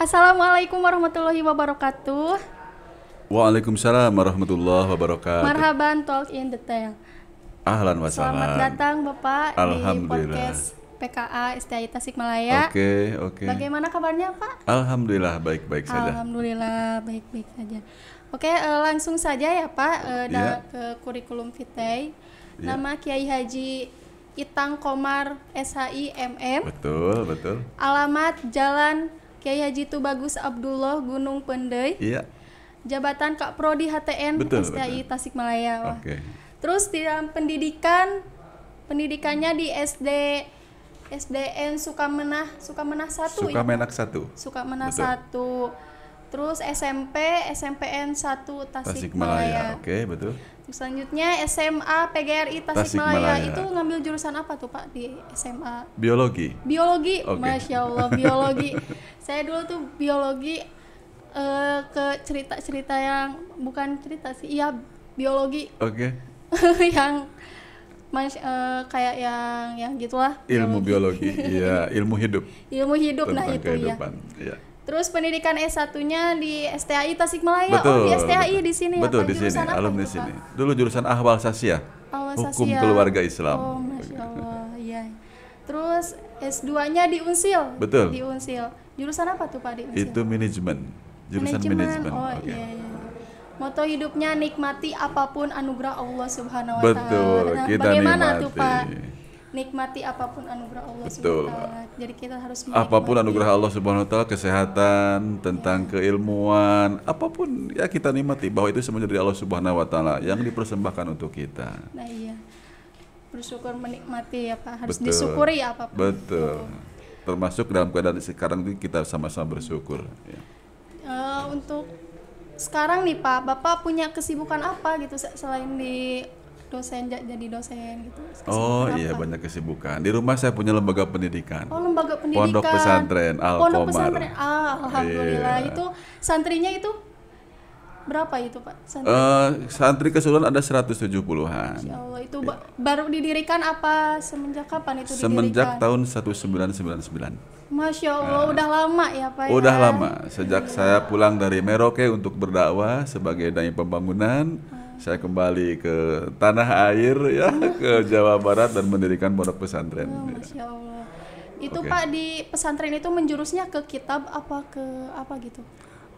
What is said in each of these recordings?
Assalamualaikum warahmatullahi wabarakatuh. Waalaikumsalam warahmatullahi wabarakatuh. Marhaban talk in detail. Ahlan wa Selamat sahlan. datang Bapak di Alhamdulillah. podcast PKA STI Tasikmalaya. Oke. Bagaimana kabarnya Pak? Alhamdulillah baik-baik saja. Alhamdulillah baik-baik saja. Oke, langsung saja ya Pak Iya. ke kurikulum vitae. Iya. Nama Kiai Haji Itang Komar SHI MM. Betul. Alamat Jalan Kiai Haji Tubagus Abdullah Gunung Pendai. Iya. Jabatan Kak Prodi HTN Betul. STI Tasikmalaya. Wah. Oke. Terus di dalam pendidikannya di SDN Sukamenah 1 ya. Sukamenak 1. Sukamenah Betul. 1. Terus SMPN 1 Tasikmalaya. Tasikmalaya. Oke, betul. Terus selanjutnya SMA PGRI Tasikmalaya. Tasikmalaya. Itu ngambil jurusan apa tuh Pak di SMA? Biologi. Biologi. Oke. Masya Allah biologi. Saya dulu tuh biologi ke cerita-cerita yang bukan cerita sih, iya biologi Oke. yang kayak yang gitulah. Ilmu biologi. Iya, ilmu hidup. Ilmu hidup nah Tentang itu ya. kehidupan. Iya. Terus pendidikan S1-nya di STI Tasikmalaya. Betul. Oh, di STI di sini Betul apa? di sini, Jurusan apa alumni tuh, Pak? sini. Dulu jurusan Ahwal Sasya. Awal Hukum Sasya. Keluarga Islam. Oh, Masya Allah, iya. Terus S2-nya di Unsil. Betul. Di Unsil. Jurusan apa tuh Pak di Unsil? Itu manajemen. Jurusan manajemen. Oh Oke. iya. Moto hidupnya nikmati apapun anugerah Allah Subhanahu wa Betul, taala. kita Bagaimana nikmati. tuh Pak? Nikmati apapun anugerah Allah Betul. Subhanahu wa taala. Jadi kita harus menikmati. Apapun anugerah Allah Subhanahu wa taala, kesehatan, tentang keilmuan, apapun ya kita nikmati bahwa itu semuanya dari Allah Subhanahu wa taala yang dipersembahkan untuk kita. Nah iya. Bersyukur menikmati ya Pak. Harus Betul. disyukuri apapun. Betul. Termasuk dalam keadaan sekarang ini kita sama-sama bersyukur ya. Untuk sekarang nih Pak, Bapak punya kesibukan apa gitu selain di jadi dosen gitu? Oh Kesibukan iya, apa? banyak kesibukan. Di rumah saya punya lembaga pendidikan. Oh, lembaga pendidikan. Pondok pesantren Pondok Al-Qomar. pesantren. Alhamdulillah. Iya. Itu santrinya itu berapa itu Pak? Santri keseluruhan ada 170-an. Ya Allah, itu baru didirikan apa semenjak kapan itu Semenjak didirikan? tahun 1999. Masya Allah, udah lama ya Pak. Udah ya? lama, sejak saya pulang dari Merauke untuk berdakwah sebagai dai pembangunan, saya kembali ke tanah air ya, ke Jawa Barat dan mendirikan pondok pesantren. Oh, Masya Allah. Itu Oke. Pak di pesantren itu menjurusnya ke kitab apa ke apa gitu?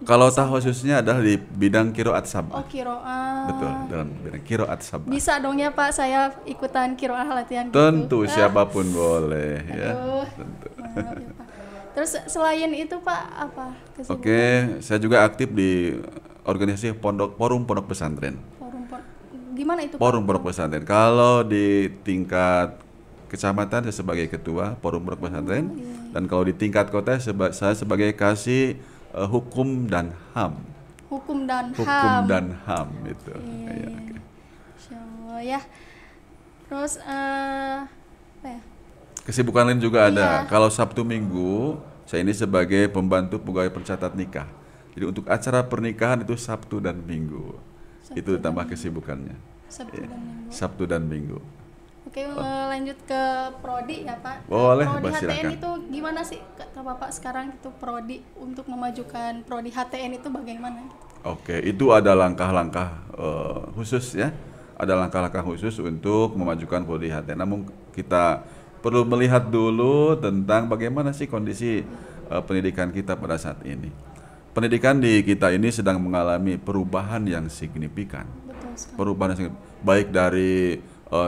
Kalau khususnya adalah di bidang qiraat sabah. Oh, kiroah. Betul, dalam bidang qiraat sabah. Bisa dong ya Pak, saya ikutan kiroah latihan gitu. Tentu siapapun boleh ya. Aduh. Tentu. Maaf ya, Pak. Terus selain itu Pak apa kesibukan? Oke, saya juga aktif di organisasi forum pondok pesantren. Gimana itu Pak? Forum pondok pesantren. Kalau di tingkat kecamatan saya sebagai ketua forum pondok pesantren, dan kalau di tingkat kota saya sebagai kasih hukum dan HAM. Hukum dan Hukum HAM. dan HAM itu. Iya, Iya, iya. oke. Insya Allah ya. Terus apa ya? Kesibukan lain juga ada. Iya. Kalau Sabtu Minggu saya ini sebagai pembantu pegawai pencatat nikah. Jadi untuk acara pernikahan itu Sabtu dan Minggu. Itu tambah kesibukannya. Sabtu Iya. dan Minggu. Sabtu dan Minggu. Oke, lanjut ke prodi ya Pak. Boleh, Prodi Mbak, HTN silakan. itu gimana sih kata Bapak sekarang itu prodi untuk memajukan prodi HTN itu bagaimana? Oke, itu ada langkah-langkah khusus ya. Ada langkah-langkah khusus untuk memajukan prodi HTN. Namun kita perlu melihat dulu tentang bagaimana sih kondisi pendidikan kita pada saat ini. Pendidikan di kita ini sedang mengalami perubahan yang signifikan. Betul sekali. Perubahan yang signifikan, baik dari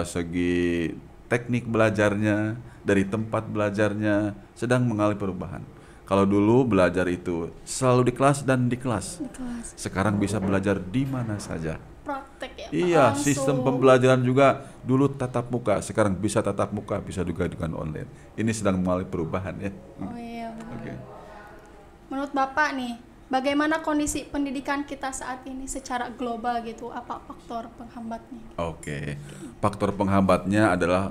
segi teknik belajarnya, dari tempat belajarnya sedang mengalami perubahan. Kalau dulu belajar itu selalu di kelas dan di kelas. Di kelas. Sekarang bisa belajar di mana saja. Praktek ya Pak, Iya, langsung. sistem pembelajaran juga dulu tatap muka, sekarang bisa tatap muka, bisa juga dengan online. Ini sedang mengalami perubahan ya. Oh iya benar. Oke. Menurut Bapak nih, bagaimana kondisi pendidikan kita saat ini secara global gitu? Apa faktor penghambatnya? Oke. Faktor penghambatnya adalah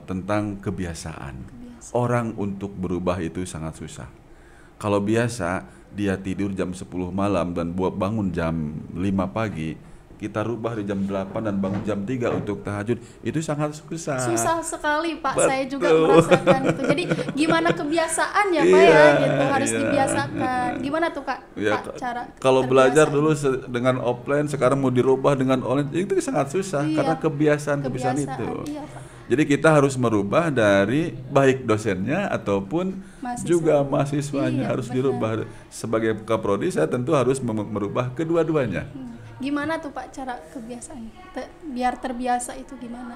tentang kebiasaan. Orang untuk berubah itu sangat susah. Kalau biasa dia tidur jam 10 malam dan bangun jam 5 pagi, kita rubah di jam 8 dan bangun jam 3 untuk tahajud, itu sangat susah. Susah sekali Pak, Betul. saya juga merasakan itu. Jadi gimana kebiasaan ya Pak Iya, ya, gitu harus iya. dibiasakan. Gimana tuh Kak, Ya, Pak cara kalau belajar terbiasanya? dulu dengan offline, sekarang mau dirubah dengan online, itu sangat susah Iya, karena kebiasaan itu. iya Pak. Jadi kita harus merubah dari baik dosennya ataupun Mahasiswa. juga mahasiswanya Iya, harus benar. dirubah. Sebagai kaprodi saya tentu harus merubah kedua-duanya. Gimana tuh Pak cara kebiasaan biar terbiasa itu gimana?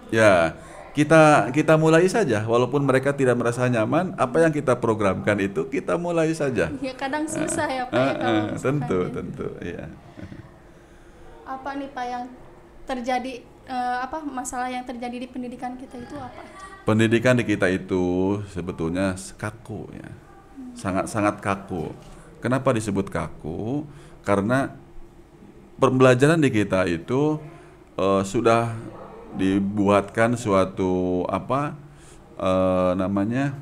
Ya, kita mulai saja walaupun mereka tidak merasa nyaman, apa yang kita programkan itu kita mulai saja. Ya kadang susah ya Pak ya kalau misalkan Tentu, iya. apa nih Pak yang terjadi apa masalah yang terjadi di pendidikan kita itu apa? Pendidikan di kita itu sebetulnya kaku ya. Sangat-sangat kaku. Kenapa disebut kaku? Karena pembelajaran di kita itu sudah dibuatkan suatu namanya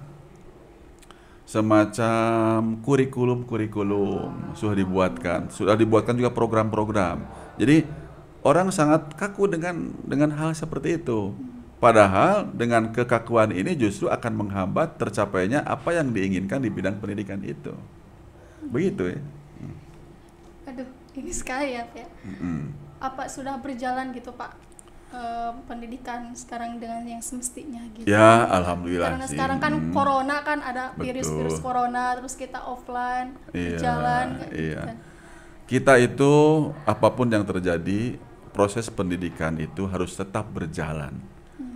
semacam kurikulum sudah dibuatkan juga program-program. Jadi orang sangat kaku dengan hal seperti itu. Padahal dengan kekakuan ini justru akan menghambat tercapainya apa yang diinginkan di bidang pendidikan itu. Begitu ya. Aduh, ini sekali ya Pak ya. Apa sudah berjalan gitu Pak pendidikan sekarang dengan yang semestinya gitu? Ya, alhamdulillah Karena sih. sekarang kan corona kan ada Betul. virus corona, terus kita offline Iya, berjalan kayak gitu iya. kan. Kita itu apapun yang terjadi, proses pendidikan itu harus tetap berjalan.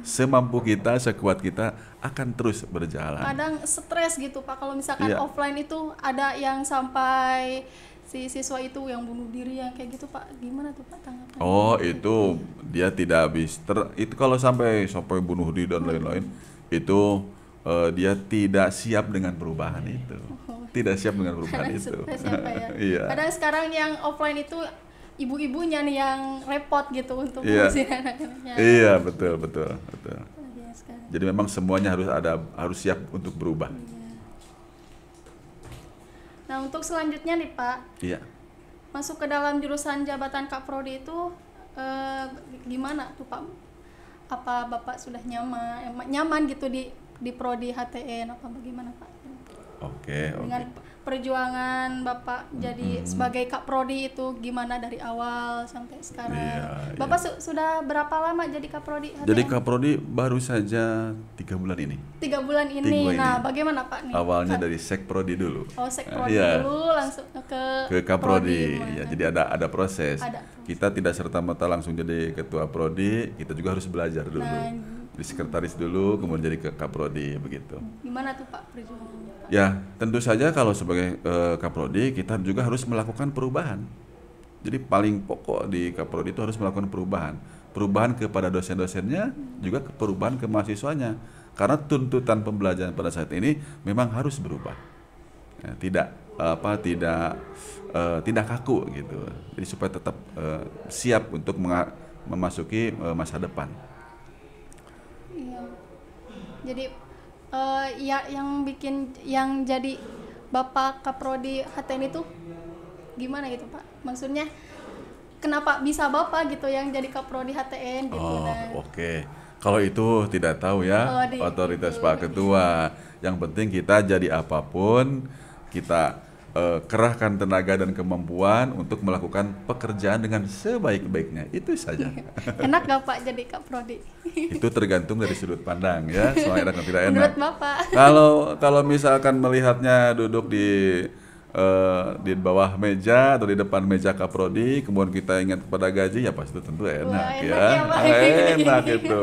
Semampu kita, sekuat kita akan terus berjalan. Kadang stres gitu Pak kalau misalkan Iya. offline itu ada yang sampai si siswa itu yang bunuh diri yang kayak gitu Pak. Gimana tuh Pak tanggapannya? Oh, itu dia tidak habis. Itu kalau sampai bunuh diri dan lain-lain, itu dia tidak siap dengan perubahan itu. Tidak siap dengan perubahan Kadang itu. stres ya Pak ya. Iya. Kadang sekarang yang offline itu ibu-ibunya nih yang repot gitu untuk Iya. ngurusin anak-anaknya. Iya, betul. Iya, sekarang. Jadi memang semuanya harus siap untuk berubah. Nah untuk selanjutnya nih Pak, Iya. masuk ke dalam jurusan jabatan Kaprodi itu gimana tuh Pak? Apa Bapak sudah nyaman gitu di Prodi HTN apa bagaimana Pak? Oke. Dengan perjuangan Bapak jadi sebagai Kaprodi itu gimana dari awal sampai sekarang? Iya, Bapak sudah berapa lama jadi Kaprodi HTN? Jadi Kaprodi baru saja 3 bulan ini. 3 bulan ini. 3 bulan Nah, ini. bagaimana Pak nih? Awalnya dari Sekprodi dulu. Oh, Sekprodi Iya. dulu langsung ke Kaprodi. Prodi. Ya, jadi ada proses. Ada proses. Kita tidak serta-merta langsung jadi ketua prodi, kita juga harus belajar dulu. Nah, Di sekretaris dulu, kemudian jadi ke Kaprodi begitu. gimana tuh Pak perjuangannya Pak? Ya, tentu saja kalau sebagai Kaprodi kita juga harus melakukan perubahan. Jadi paling pokok di Kaprodi itu harus melakukan perubahan. Perubahan kepada dosen-dosennya, juga perubahan ke mahasiswanya. Karena tuntutan pembelajaran pada saat ini memang harus berubah. Ya, tidak kaku gitu. Jadi supaya tetap siap untuk memasuki masa depan. Iya. Jadi ya yang jadi Bapak Kaprodi HTN itu gimana gitu Pak? Maksudnya kenapa bisa Bapak gitu yang jadi Kaprodi HTN gitu? Oh, Nah, oke. Kalau itu tidak tahu ya, Oh, otoritas Pak Ketua. Yang penting kita jadi apapun, kita kerahkan tenaga dan kemampuan untuk melakukan pekerjaan dengan sebaik-baiknya. Itu saja. enak gak Pak jadi Kaprodi? Itu tergantung dari sudut pandang ya, soal enak dan tidak enak. Menurut Bapak? Kalau misalkan melihatnya duduk di bawah meja atau di depan meja Kaprodi, kemudian kita ingat kepada gaji, ya pasti tentu enak. Wah, enak ya, ya, Pak. enak itu.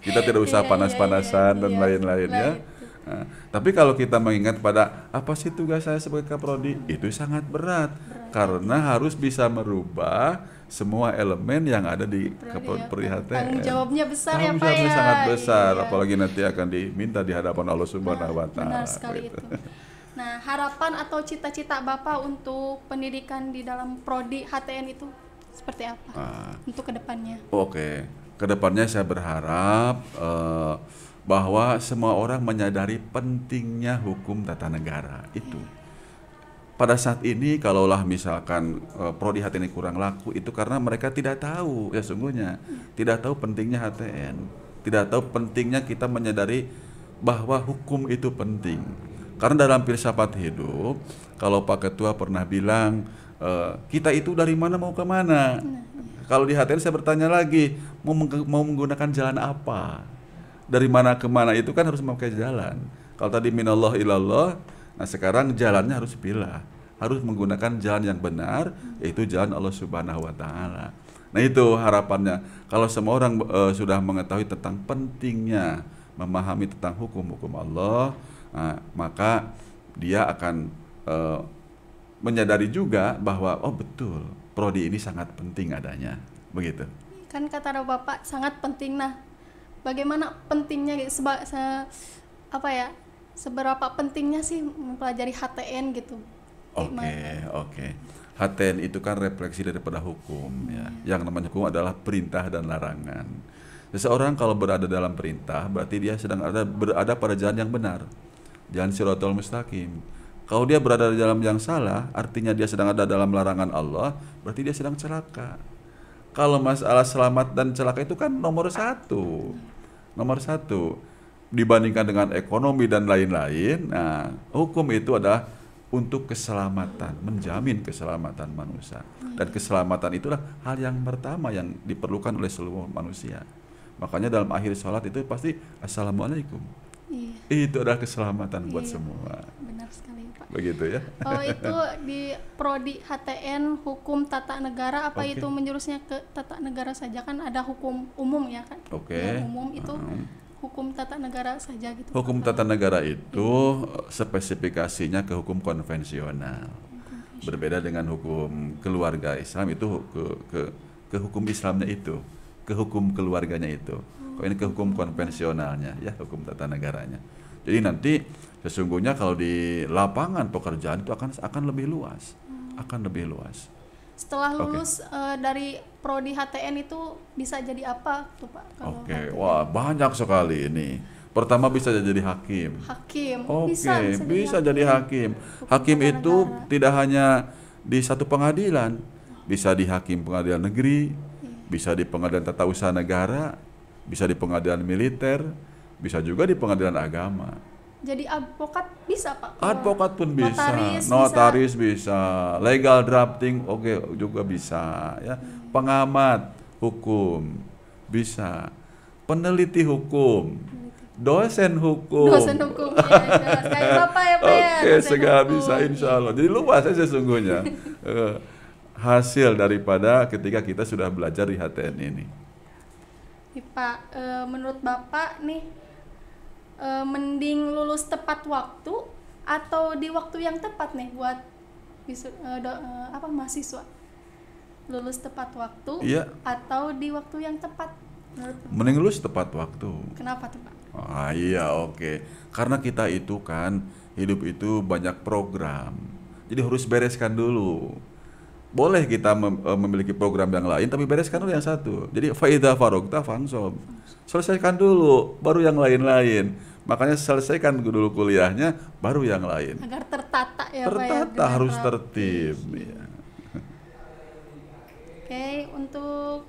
Kita tidak usah Iya, panas-panasan dan iya. lain-lain Nah, ya. itu. Nah, tapi kalau kita mengingat pada apa sih tugas saya sebagai Kaprodi, itu sangat berat karena harus bisa merubah semua elemen yang ada di Kaprodi HTN. Tanggung jawabnya besar ya Tanggung Pak jawabnya ya. sangat besar, Iya. apalagi nanti akan diminta di hadapan Allah Subhanahu wa taala. Benar sekali gitu. itu. Nah, harapan atau cita-cita Bapak untuk pendidikan di dalam Prodi HTN itu seperti apa untuk kedepannya? Oke, kedepannya saya berharap bahwa semua orang menyadari pentingnya hukum tata negara itu. pada saat ini kalaulah misalkan prodi HTN kurang laku itu karena mereka tidak tahu ya sungguhnya, tidak tahu pentingnya HTN, tidak tahu pentingnya kita menyadari bahwa hukum itu penting. Karena dalam filsafat hidup, kalau Pak Ketua pernah bilang kita itu dari mana mau ke mana. Kalau di HTN saya bertanya lagi, mau menggunakan jalan apa? Dari mana ke mana itu kan harus memakai jalan. Kalau tadi minallah ilallah, nah sekarang jalannya harus pilih, harus menggunakan jalan yang benar, yaitu jalan Allah Subhanahu wa taala. Nah itu harapannya. Kalau semua orang sudah mengetahui tentang pentingnya memahami tentang hukum-hukum Allah, nah, maka dia akan menyadari juga bahwa oh betul, prodi ini sangat penting adanya. Begitu. Kan kata Bapak sangat penting. Nah, bagaimana pentingnya seberapa pentingnya sih mempelajari HTN gitu? Oke. HTN itu kan refleksi daripada hukum ya. Yang namanya hukum adalah perintah dan larangan. Seseorang kalau berada dalam perintah berarti dia sedang berada pada jalan yang benar. Jalan Shirathul Mustaqim. Kalau dia berada di dalam yang salah, artinya dia sedang ada dalam larangan Allah, berarti dia sedang celaka. Kalau masalah selamat dan celaka itu kan nomor satu dibandingkan dengan ekonomi dan lain-lain. Nah, hukum itu adalah untuk keselamatan, menjamin keselamatan manusia. Dan keselamatan itulah hal yang pertama yang diperlukan oleh seluruh manusia. Makanya dalam akhir sholat itu pasti Assalamualaikum. Itu adalah keselamatan buat semua. Benar sekali, Pak. Begitu ya. Oh, itu di prodi HTN hukum tata negara apa itu menjurusnya ke tata negara saja, kan ada hukum umum ya kan? Yang umum itu hukum tata negara saja gitu. Hukum tata negara itu spesifikasinya ke hukum konvensional. Berbeda dengan hukum keluarga Islam itu ke hukum Islamnya itu, ke hukum keluarganya itu. Kalau ini ke hukum konvensionalnya ya, hukum tata negaranya. Jadi nanti sesungguhnya kalau di lapangan pekerjaan itu akan lebih luas. Setelah lulus dari prodi HTN itu bisa jadi apa tuh Pak? Wah banyak sekali ini. Pertama bisa jadi hakim. Bisa jadi hakim. Hakim itu tidak hanya di satu pengadilan, bisa di hakim pengadilan negeri, bisa di pengadilan tata usaha negara, bisa di pengadilan militer, bisa juga di pengadilan agama. Jadi advokat bisa Pak? Advokat pun bisa, notaris bisa, legal drafting juga bisa ya. Pengamat hukum bisa, peneliti hukum, dosen hukum ya, kayak Bapak ya Pak ya. Segala bisa insya Allah. Jadi luas saja sesungguhnya hasil daripada ketika kita sudah belajar di HTN ini. Pak, menurut Bapak nih mending lulus tepat waktu atau di waktu yang tepat nih buat mahasiswa? Lulus tepat waktu atau di waktu yang tepat? Mending lulus tepat waktu. Kenapa tuh Pak? Karena kita itu kan hidup itu banyak program, jadi harus bereskan dulu. Boleh kita memiliki program yang lain, tapi bereskan dulu yang satu. Jadi faida farogta fansob, selesaikan dulu, baru yang lain-lain. Makanya selesaikan dulu kuliahnya, baru yang lain. Agar tertata ya Pak. Tertata, harus tertib. Ya. Oke, untuk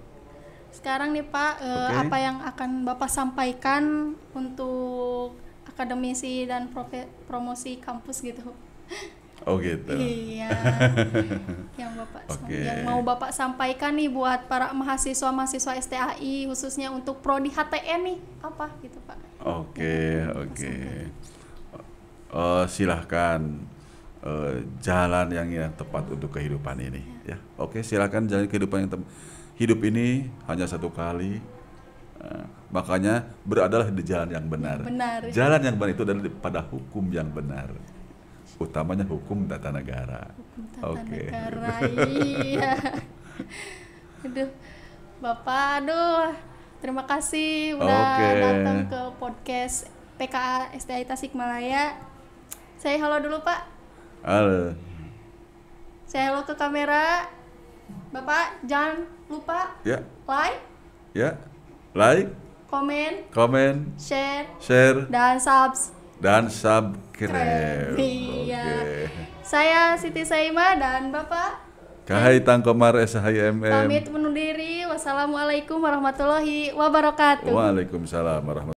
sekarang nih Pak, apa yang akan Bapak sampaikan untuk akademisi dan promosi kampus gitu? Oh gitu. Iya. yang mau Bapak sampaikan nih buat para mahasiswa STAI khususnya untuk prodi HTN nih apa gitu Pak? Oke. Silahkan jalan yang tepat untuk kehidupan ini ya. Silahkan jalan kehidupan yang tepat. Hidup ini hanya satu kali. Makanya beradalah di jalan yang benar. Jalan yang benar itu adalah pada hukum yang benar. Utamanya hukum tata negara. Negara, iya. Bapak, terima kasih udah datang ke podcast PKA STAI Tasikmalaya. Saya halo dulu Pak. Halo. Saya halo ke kamera. Bapak jangan lupa like, komen, share, dan subscribe. Iya. Saya Siti Saima dan Bapak Kahitang Komar SHIMM. pamit undur diri. Wassalamualaikum warahmatullahi wabarakatuh. Waalaikumsalam warahmatullahi